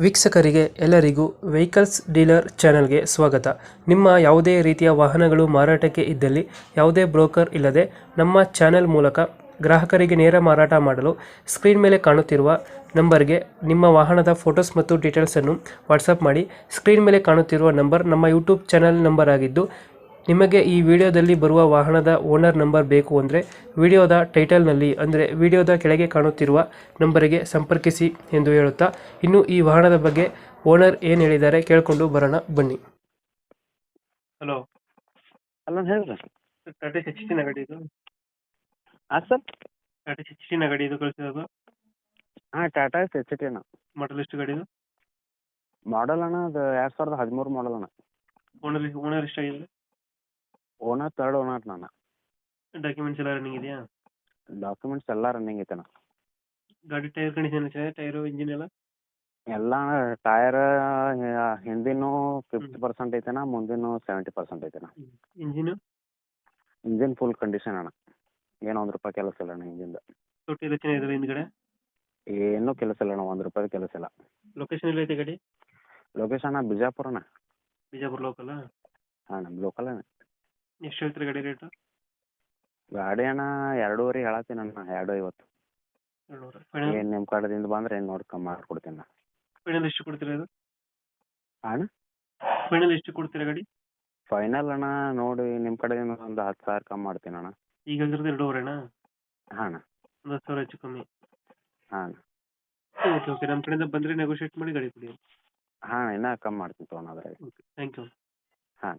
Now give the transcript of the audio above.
ವೀಕ್ಷಕರಿಗೆ ಎಲ್ಲರಿಗೂ vehicles dealer ಚಾನೆಲ್ಗೆ ಸ್ವಾಗತ. ನಿಮ್ಮ ಯಾವುದೇ ರೀತಿಯ ವಾಹನಗಳು ಮಾರಾಟಕ್ಕೆ ಇದ್ದಲ್ಲಿ ಯಾವುದೇ ಬ್ರೋಕರ್ ಇಲ್ಲದೆ ನಮ್ಮ ಚಾನೆಲ್ ಮೂಲಕ ಗ್ರಾಹಕರಿಗೆ ನೇರ ಮಾರಾಟ ಮಾಡಲು ಸ್ಕ್ರೀನ್ ಮೇಲೆ ಕಾಣುತ್ತಿರುವ ನಂಬರ್ಗೆ ನಿಮ್ಮ ವಾಹನದ ಫೋಟೋಸ್ ಮತ್ತು ಡೀಟೇಲ್ಸನ್ನು ವಾಟ್ಸಪ್ ಮಾಡಿ. ಸ್ಕ್ರೀನ್ ಮೇಲೆ ಕಾಣುತ್ತಿರುವ ನಂಬರ್ ನಮ್ಮ ಯೂಟ್ಯೂಬ್ ಚಾನೆಲ್ ನಂಬರ್ ಆಗಿದ್ದು, ನಿಮಗೆ ಈ ವಿಡಿಯೋದಲ್ಲಿ ಬರುವ ವಾಹನದ ಓನರ್ ನಂಬರ್ ಬೇಕು ಅಂದರೆ ವಿಡಿಯೋದ ಟೈಟಲ್ನಲ್ಲಿ ಅಂದರೆ ವಿಡಿಯೋದ ಕೆಳಗೆ ಕಾಣುತ್ತಿರುವ ನಂಬರಿಗೆ ಸಂಪರ್ಕಿಸಿ ಎಂದು ಹೇಳುತ್ತಾ, ಇನ್ನು ಈ ವಾಹನದ ಬಗ್ಗೆ ಓನರ್ ಏನು ಹೇಳಿದ್ದಾರೆ ಕೇಳಿಕೊಂಡು ಬರೋಣ ಬನ್ನಿ. ಹಲೋ, ಅಲ್ಲ ಹೇಳ್ರಿ. ಟಾಟಾ 16 ಗಾಡಿ ಇದು? ಹಾಂ ಸರ್. ಟಾಟಾ 16 ಗಾಡಿ ಇದು ಕಳಿಸಿರೋದು? ಹಾಂ, ಟಾಟಾ ಎಚ್ ಅಣ್ಣ. ಮಾಡಲ್ ಎಷ್ಟು ಗಾಡಿ ಇದು? ಮಾಡಲ್ ಅಣ್ಣ ಅದು 2013 ಮಾಡಲ್ ಅಣ್ಣ. ಓನರ್ ಎಷ್ಟಾಗಿದೆ? ಓನರ್ ಥರ್ಡ್ ಓನರ್ ನಾನು. ಡಾಕ್ಯುಮೆಂಟ್ಸ್ ಎಲ್ಲ ರನ್ನಿಂಗ್ ಇದೆಯಾ? ಡಾಕ್ಯುಮೆಂಟ್ಸ್ ಎಲ್ಲ ರನ್ನಿಂಗ್ ಐತೆ ಅಣ್ಣ. ಗಾಡಿ ಟೈರ್ ಕಂಡೀಷನ್ ಚೆನ್ನಾಗಿದೆ? ಟೈರು ಇಂಜಿನ್ ಎಲ್ಲ? ಎಲ್ಲ ಟಯರ್ ಹಿಂದಿನೂ 50% ಐತೆನ, ಮುಂದಿನೂ 70% ಐತೆನ. ಇಂಜಿನು? ಇಂಜಿನ್ ಫುಲ್ ಕಂಡೀಷನ್ ಅಣ್ಣ. ಏನು ₹1 ಕೆಲಸ ಇಲ್ಲ ಅಣ್ಣ ಇಂಜಿನ್ದು. ತೊಟ್ಟಿ ಎಲ್ಲ ಚೆನ್ನಾಗಿದೆ ಹಿಂದ್ಗಡೆ? ಏನೂ ಕೆಲಸ ಇಲ್ಲ ಅಣ್ಣ, ₹1 ಕೆಲಸ ಇಲ್ಲ. ಲೊಕೇಶನ್ ಎಲ್ಲ ಐತೆ ಗಾಡಿ? ಲೊಕೇಶನ್ ಬಿಜಾಪುರ ಅಣ್ಣ. ಬಿಜಾಪುರ ಲೋಕಲ್? ಹಾಂ, ನಮ್ಮ ಲೋಕಲ್ ಅಣ್ಣ. ಎಷ್ಟು ಹೇಳ್ತೀರಿ ಗಾಡಿ ರೇಟು? ಗಾಡಿ ಅಣ್ಣ 2.5 ಹೇಳತ್ತೀನಿ ಅಣ್ಣ, 2.50. 200. ಏನು ನಿಮ್ಮ ಕಡೆದಿಂದ ಬಂದರೆ ಏನು ನೋಡಿ ಕಮ್ಮಿ ಮಾಡಿಕೊಡ್ತೀನಿ ಅಣ್ಣ. ಫೈನಲ್ ಎಷ್ಟು ಕೊಡ್ತೀರಾ ಇದು? ಅಣ್ಣ ಫೈನಲ್ ಎಷ್ಟು ಕೊಡ್ತೀರಾ ಗಾಡಿ? ಫೈನಲ್ ಅಣ್ಣ ನೋಡಿ ನಿಮ್ಮ ಕಡೆಯಿಂದ ಒಂದು 10,000 ಕಮ್ಮಿ ಮಾಡ್ತೀನಿ ಅಣ್ಣ. ಈಗ ಹೇಳಿರೋದು 2.5 ಹಾಂ ಅಣ್ಣ. ಒಂದು 10,000 ಹೆಚ್ಚು ಕಮ್ಮಿ? ಹಾಂ ಅಣ್ಣ. ಓಕೆ ಓಕೆ, ನಮ್ಮ ಕಡೆಯಿಂದ ಬಂದರೆ ನೆಗೋಷಿಯೇಟ್ ಮಾಡಿ ಗಾಡಿ ಕೊಡಿ. ಹಾಂ, ಇನ್ನೂ ಕಮ್ಮಿ ಮಾಡ್ತೀನಿ ತೊಗೊಳೋದ್ರಾಗ. Okay, thank you. ಹಾಂ.